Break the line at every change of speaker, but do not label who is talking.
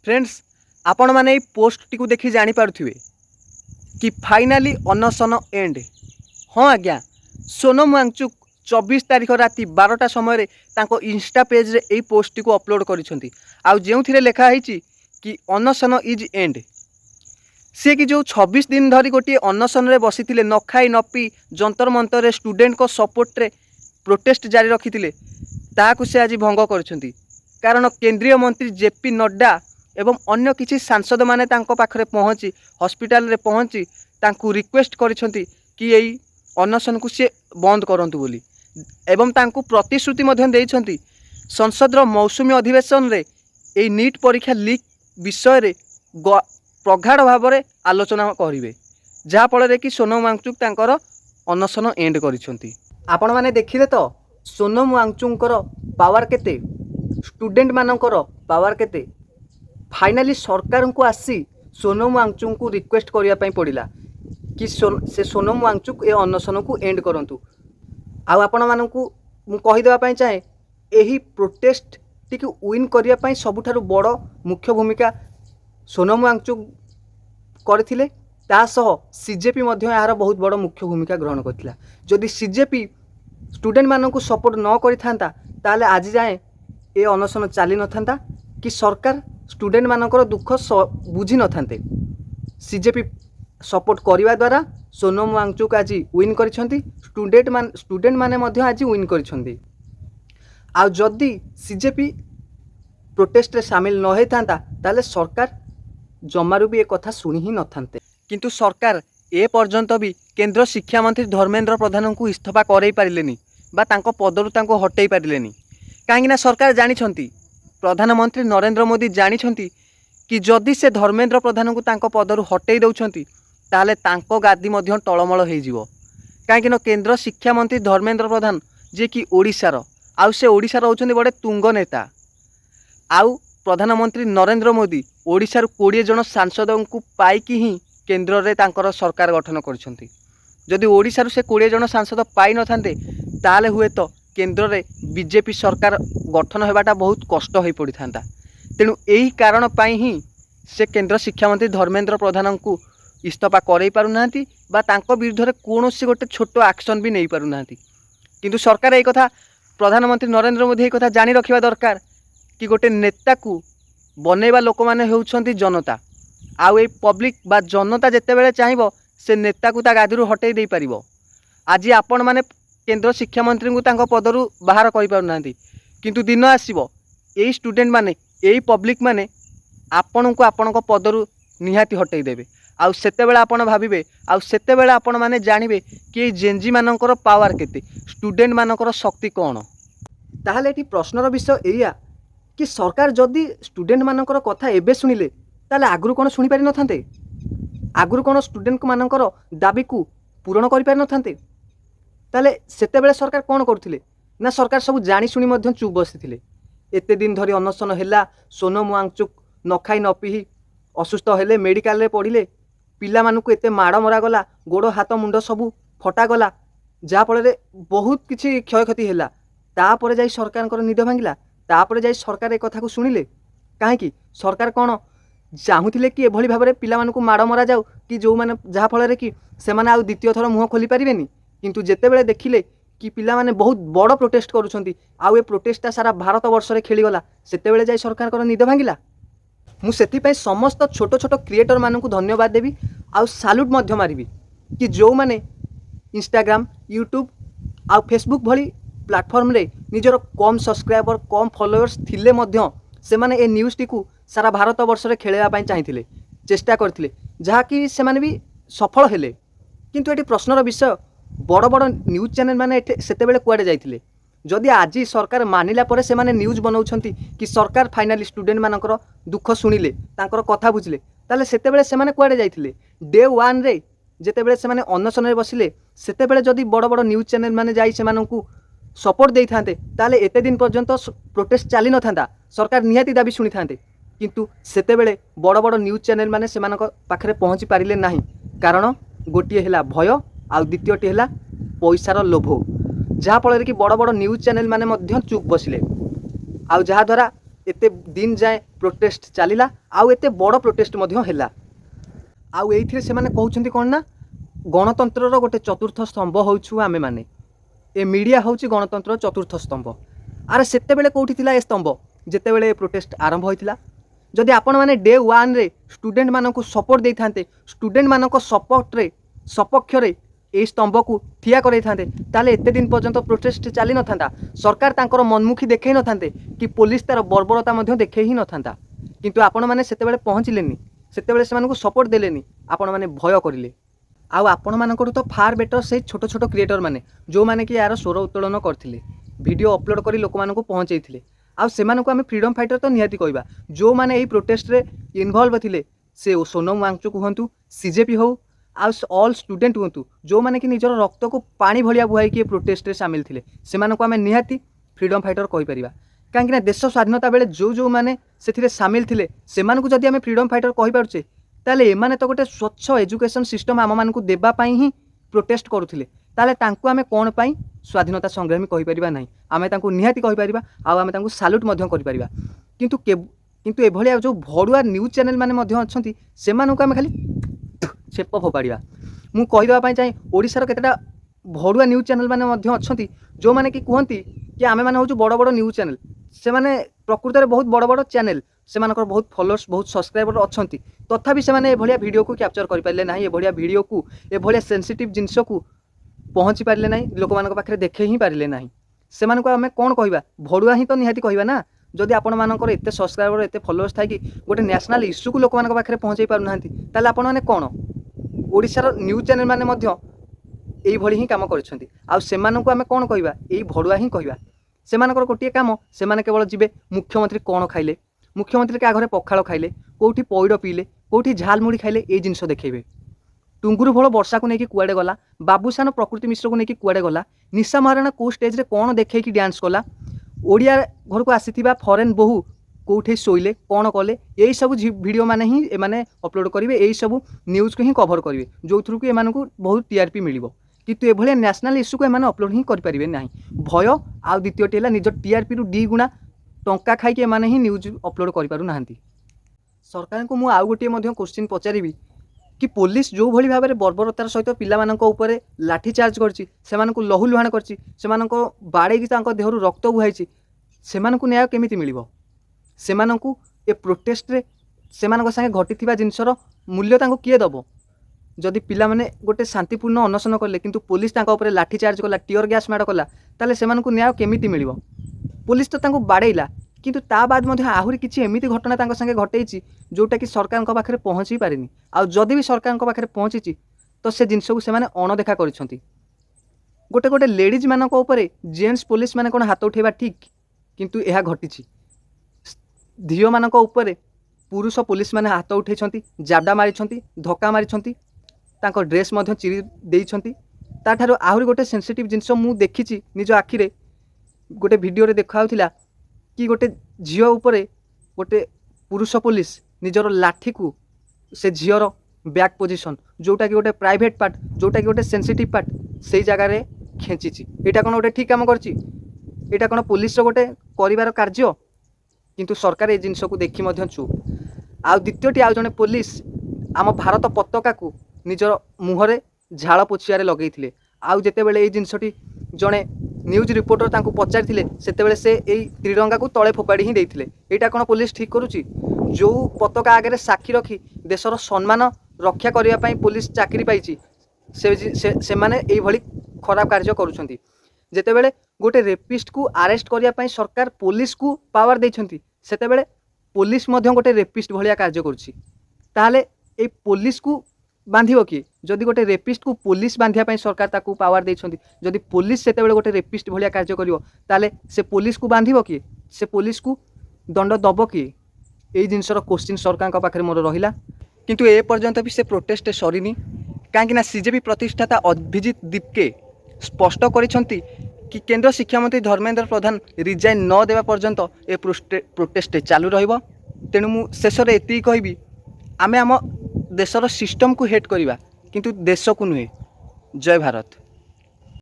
Friends आपण मैंने post T देखी जानीपे कि फाइनाली अनशन एंड। हाँ आज्ञा, सोनम वांगचुक 24 तारीख राति 12टा समय तांको इंस्टा पेज रे यही पोस्ट टी अपलोड करिसेंती। आउ जेउथिरे लेखा है कि अनशन इज एंड। सी कि जो 26 दिन धरी गोटे अनशन रे बसी न खाई न पी जंतर मंतर स्टूडेंट को सपोर्ट रे प्रोटेस्ट जारी रखी ताकू से आज भंग कर। कारण केंद्रीय मंत्री जेपी नड्डा एवं अन्य किसी सांसद माने तांको पाखरे पहुँची हॉस्पिटल रे पहुँची तांको रिक्वेस्ट करिसेंती कि यही अनशन को सी बंद करंतु बोली एवं तांको प्रतिश्रुति मध्यन देइछंती संसदर मौसुमी अधिवेशन रे एई नीट परीक्षा लीक विषय रे प्रगाढ़ भाव में आलोचना करेंगे जहाँफल कि सोनम वांगचुक तांकर अनशन एंड करिसेंती। आपण माने देखिले तो सोनम वांगचुकर पावर केते, स्टूडेंट मानकर पावर केते। फाइनाली सरकार को आसी सोनम वांगचुक को रिक्वेस्ट करने पड़ा कि से सोनम वांगचुक ए अनशन को एंड करंतु। आउ आपण मानकु मु कहिदेबा चाहे यही प्रोटेस्ट टी विन करने सबुठारु बड़ मुख्य भूमिका सोनम वांगचुक करथिले। तासह सीजेपी मध्य यार बहुत बड़ मुख्य भूमिका ग्रहण करथिला। जदि सीजेपी स्टूडेंट मानकु सपोर्ट न करिथांता ताले आज जाए ए अनशन चली न थांता कि सरकार स्टूडेंट मानकर दुख बुझी न थांते। सीजेपी सपोर्ट करने द्वारा सोनम वांगचुक आज विन करिसेंती, स्टूडेंट माने मध्य आज विन करिसेंती। आ जदि सीजेपी प्रोटेस्ट रे शामिल न होता ताले सरकार जमारू भी एक कथा शुणी ही न थांते। किंतु सरकार ए पर्यंत भी केंद्र शिक्षा मंत्री धर्मेंद्र प्रधान को इस्तीफा करई पारिलेनी बा तांको पदरु तांको हटई पारिलेनी। काहेकि ना सरकार जानिछंती, प्रधानमंत्री नरेंद्र मोदी जानिछंती कि जदि से धर्मेंद्र प्रधान को तांको पदरु हटई दउछंती ताले तांको गादी मध्य टळमळ होई जिवो। काहेकि ना केंद्र शिक्षा मंत्री धर्मेंद्र प्रधान जे कि ओडिशार आउ से ओडिशार होउछंती बड़े तुंग नेता। आउ प्रधानमंत्री नरेंद्र मोदी ओडिशार 20 जन सांसद को पाइकी ही केंद्र रे तांकर सरकार गठन करछंती। जदि ओडिशार से 20 जन सांसद पाई न थांते ताले हुए तो केंद्र रे बीजेपी सरकार गठन होबाटा बहुत कष्ट हो पड़ी था। तेणु यही कारण पाई ही से केंद्र शिक्षा मंत्री धर्मेंद्र प्रधान को इस्तीफा करई पारु नांती बा तांको विरुद्ध रे कोनोसी गोटे छोट एक्शन भी नहीं पारु नांती। किंतु सरकार एक कथा प्रधानमंत्री नरेंद्र मोदी एक कथा जानी रखिबा दरकार कि गोटे नेता को बनैबा लोक माने होउछंती जनता। आउ ए पब्लिक बा जनता जेतेबेले चाहिबो से नेता को ता गादीरु हटई देई परिबो। आज आपण माने केंद्र शिक्षा मंत्री को तांको पदरु बाहर करि पारु नांती, किंतु दिन आसीबो एई स्टूडेंट माने एई पब्लिक माने आपण को आपण को पदरु निहाती हटई देबे। आउ सेतेबेले आपण भाबिबे, आउ सेतेबेले आपण माने जानिबे कि जेनजी मानकर पावर केते, स्टूडेंट मानकर शक्ति कोन। ताहाले एठी प्रश्नर विषय एया कि सरकार जदि स्टूडेंट मानकर कथा एबे सुनिले ताले आगुरु कोन सुनि पारि न थांते, आगुरु कोन स्टूडेंट मानकर दाबी को पूरण करि पारि न थांते। ताले सेतेबेले सरकार कोन करथिले ना सरकार सब जानी सुनी मध्यम चुप बसिथिले। एते दिन धरी अनशन हैला, सोनम वांगचुक न खाई न पी असुस्थ हेले, मेडिकल रे पड़िले, पिला मानकु एते माड़ मरा गला, गोड़ हाथ मुंड सब फटा गला, जहा फल बहुत किछि क्षय क्षति हैला। तापरे जाई सरकार निद भांगिला, तापरे जाई सरकार ए कथा को सुनिले। काहेकि सरकार कोन चाहूथिले कि एभली भाबरे पिला मानकु माड़ मरा जाऊ कि जो माने जहा फल कि से माने आ द्वितीय थर मुह खोली पारिबेनी। किंतु जेतेबेले देखिले कि पिला माने बहुत बड़ प्रोटेस्ट करुछंती आउ ए प्रोटेस्टटा सारा भारत वर्ष रे खेलीगला, सेतेबेले जाई सरकार को निद भांगिला। मु सेथिपाई समस्त छोट छोट क्रिएटर मानकु धन्यवाद देवी आउ साल्यूट मध्य मारिबी कि जो माने इंस्टाग्राम, यूट्यूब आउ फेसबुक भली प्लेटफॉर्म रे निजर कम सब्सक्राइबर कम फॉलोअर्स थिले मध्य से माने ए न्यूज़ टी को सारा भारत वर्ष रे खेलेबा पई चाहिथिले, चेष्टा करथिले, जहा कि से माने भी सफल हेले। किंतु एटी प्रश्नर विषय बड़ बड़ न्यूज चैनल माने सेतेबेले कुआडे जाइथिले। जदि आज सरकार मानिला परे से माने न्यूज बनाउछंती कि सरकार फाइनाली स्टूडेंट मानकर दुख सुनिले, तांकर कथा बुझिले, ताले सेतेबेले से माने कुआडे जाइथिले। डे 1 रे जेतेबेले से माने अनशन रे बसिले सेतेबेले जदि बड़ बड़ न्यूज चैनल माने जाई से मानकु सपोर्ट देई थांते ताले एते दिन पर्यंत प्रोटेस्ट चली न थांता, सरकार निहाती दाबी सुनी थांते। किंतु सेतेबेले बड़ बड़ न्यूज चैनल माने से मानक पाखरे पहुँची पारिले नाही। कारण गोटिए हैला भय आउ द्वितीयटी हैला पैसार लोभ, जहाँफल कि बड़ बड़ न्यूज चैनल माने मध्य चुप बसिले। आउ जहाँ द्वारा एते दिन जाए प्रोटेस्ट चलला आउ एते बड़ प्रोटेस्ट मध्य हैला आउ एइथिरे से माने कहउछन्ती कोन ना गणतंत्रर गोटे चतुर्थ स्तंभ होउछु आमे माने ए मीडिया होउछि गणतंत्र चतुर्थ स्तंभ आरे सेते बेले कोठी थिला ए स्तंभ जेते बेले प्रोटेस्ट आरंभ होइथिला जदि आपण माने डे 1 रे स्टूडेंट मानक सपोर्ट देई थांते स्टूडेंट मानक सपोर्ट रे सपक्ष रे ए स्तंभ को ठिया करे थांते ताले एते दिन पर्यंत प्रोटेस्ट चली न थांता सरकार तांकर मनमुखी देखै न थांते कि पुलिस तार बर्बरता मध्य देखै ही न थांता किंतु आपण माने सेते बेले पहुँचलेनी सेते बेले से मानकु सपोर्ट देलेनी आपण माने भय करिले आउ आपण मानकटू तो फार बेटर से छोट छोट क्रिएटर माने जो माने कि यार स्वर उत्तोलन करथिले वीडियो अपलोड करी लोक मानकु पहुँचैथिले आउ सेमानकु आमे फ्रीडम फाइटर तो निहाती कहबा जो माने एई प्रोटेस्ट रे इन्वॉल्व थिले से सोनम वांगचुक हुंतु सीजेपी हो आउ ऑल स्टूडेंट हुंतु जो माने कि निजर रक्त को पानी भलिया बुहाई कि प्रोटेस्ट रे शामिल थिले सेमानकु आमे निहाती फ्रीडम फाइटर कहि परिबा काहेकि ना देश स्वाधीनता बेले जो जो माने सेथिरे शामिल थिले सेमानकु जदि आमे फ्रीडम फाइटर कहि पारुचे ताले एमाने तो गोटे स्वच्छ एजुकेशन सिस्टम आम मानकु देबा पई ही प्रोटेस्ट करुथिले ताले तांकु आमे कोन पई स्वाधीनता संग्रामी कहि परिबा नाही आमे तांकु निहाती कहि परिबा आ आमे तांकु सैल्यूट मध्य करि परिबा किंतु एभलिया जो भड़ुआ न्यूज चैनल माने मध्य अछंती सेमानकु आमे खाली छेप फोपाड़िया मु कहिदेबा पई चाहे ओडिशार केतेटा भड़ुआ न्यूज चैनल माने मध्य अछंती जो माने कि कहंती कि आमे माने होचु बड़ बड़ न्यूज चैनल से माने प्रकृत में बहुत बड़ बड़ चैनल से बहुत फॉलोअर्स बहुत सब्सक्राइबर अच्छी तथापि से एभलिया वीडियो को कैप्चर कर पारे ना एभलिया वीडियो को एभलिया सेंसिटिव जिनस को पहुँची पारे ना लोक मान पाखे देखे ही पारे ना से आम कौन कहवा भड़ुआ ही तो निहाती कहवा ना जदि आपण मानकर एते सब्सक्राइबर एते फॉलोअर्स थाई कि गोटे नेशनल इश्यू को लोक मान पाखे पहुँचाई पारना ताले आपण मैंने कौन ओडिशार न्यूज चैनल माने मध्य एई भली ही काम करछंती आ सेमानकु आमे कोन कहबा एई भड़ुआ ही कहबा सेमानकर गोटे काम सेमाने केवल जीवे मुख्यमंत्री कौन खाइले मुख्यमंत्री क्या घरे पखाड़ खाइले कोठी पइड पीले कोठी झालमुड़ी खाइले ए जिनस देखेबे टुंगुरु फल वर्षा को लेकिन कुआडे गला बाबूसान प्रकृति मिश्र को लेकिन कुआडे गला निशा महाराणा को स्टेज रे कौन देखैकी डांस कला ओडिया घर को आसीथिबा फॉरेन बहु कोठे शोइले कौन कले यही सब वीडियो माने ही एमाने अपलोड करेंगे यही सब न्यूज को ही कभर करेंगे जो थ्रू को एमानकु बहुत टीआरपी मिलिबो किंतु एभलिया नेशनल इश्यू को एमाने अपलोड ही करि परिबे नाही भय आ द्वितीयटी है निज टीआरपी रु डी गुणा टंका खाई एमाने ही न्यूज अपलोड करि पारु नाहंती सरकार को मु आउ गोटे मध्य क्वेश्चन पचारिबी कि पुलिस जो भली भाव में बर्बरतार सहित पिलामानंक लाठीचार्ज करछि सेमानकु लहुलुहाण करछि सेमानंक बाड़ेकी तांक देहरु रक्त बुहाइछि सेमानकु न्याय केमिति मिलिबो सेमानंकु ए प्रोटेस्ट रे सेमानक संगे घटिथिबा जिनसर मूल्य तांको किए दबो जदि पिला माने गोटे शांतिपूर्ण अनशन कले किंतु पुलिस तांका ऊपर लाठीचार्ज कला टीयर गैस माड़ कला ताले सेमानकु न्याय केमिति मिलिबो पुलिस तो तांको बाड़ेइला किंतु ता बाद मध्य आहुरी किछि एमिति घटना तांको संगे घटेइछि जोटा कि सरकारक पाखरे पहुँची पारिनी आ जदि भी सरकारक पाखरे पहुँची तो से जिनस को सेमाने अणदेखा करिसंती गोटे गोटे लेडीज मानक ऊपर जेंट्स पुलिस माने कोन हाथ उठेबा ठीक किंतु एहा घटिछि झील मानक ऊपर पुरुष पुलिस माने हाथ उठेइछंती जाबडा मारिछंती धक्का मारिछंती तांको ड्रेस मध्य चिरी देइछंती ताठारो आहुरी गोटे सेंसिटिव जिनस मु देखिछि निज आखिरे गोटे वीडियो रे देखाउथिला कि गोटे झील ऊपर गोटे पुरुष पुलिस निजर लाठी को से झीर बैक पोजिशन जोटा कि गोटे प्राइवेट पार्ट जोटा कि गोटे सेंसिटिव पार्ट से जगह रे खेचिछि एटा कोन गोटे ठीक काम करछि एटा कोन पुलिस रो गोटे करिवार कार्य किंतु सरकार ए जिनस को देखी मध्य चुप आ द्वितीयटी आ जने पुलिस आम भारत पताका को निजर मुहरे झाड़ पोछिया लगे आउ जेते बेले ए जिनसटी जड़े न्यूज रिपोर्टर तांको पचारि सेतेबेले से एई त्रिरंगा को तले फोपाड़ी ही देइथिले एटा कोन पुलिस ठीक करूची जो पताका आगे साक्षी रखी देशर सम्मान रक्षा करने पई पुलिस चाकरी पाइछि से माने एई भली खराब कार्य करूछंती जेतेबेले गोटे रेपिस्ट को अरेस्ट करने पई सरकार पुलिस को पावर देइछंती सेतेबेले पुलिस मध्य गोटे रेपिस्ट भलिया कार्य करूछि ताले ए पुलिस को बांधिबो कि जदि गोटे रेपिस्ट को पुलिस बांधिया पई सरकार ताकू पावर देइछंती जदि पुलिस सेतेबेले गोटे रेपिस्ट भलिया कार्य करिवो ताले से पुलिस को बांधिबो कि से पुलिस को दंड दबो कि एई जिनसर क्वेश्चन सरकार का पाखरे मोर रहिला किंतु ए पर्यंत भी से प्रोटेस्ट सरीनी काहेकि ना सीजेपी प्रतिष्ठाता अभिजीत दीपके स्पष्ट करिसंती कि केंद्र शिक्षा मंत्री धर्मेंद्र प्रधान रिजाइन न देवा पर्यंत ए प्रोटेस्ट चालू रहिबो तेणु मु शेष रे एति कहबी आमे आम देशर सिस्टम को हेट करिबा किंतु देश को नुहे जय भारत।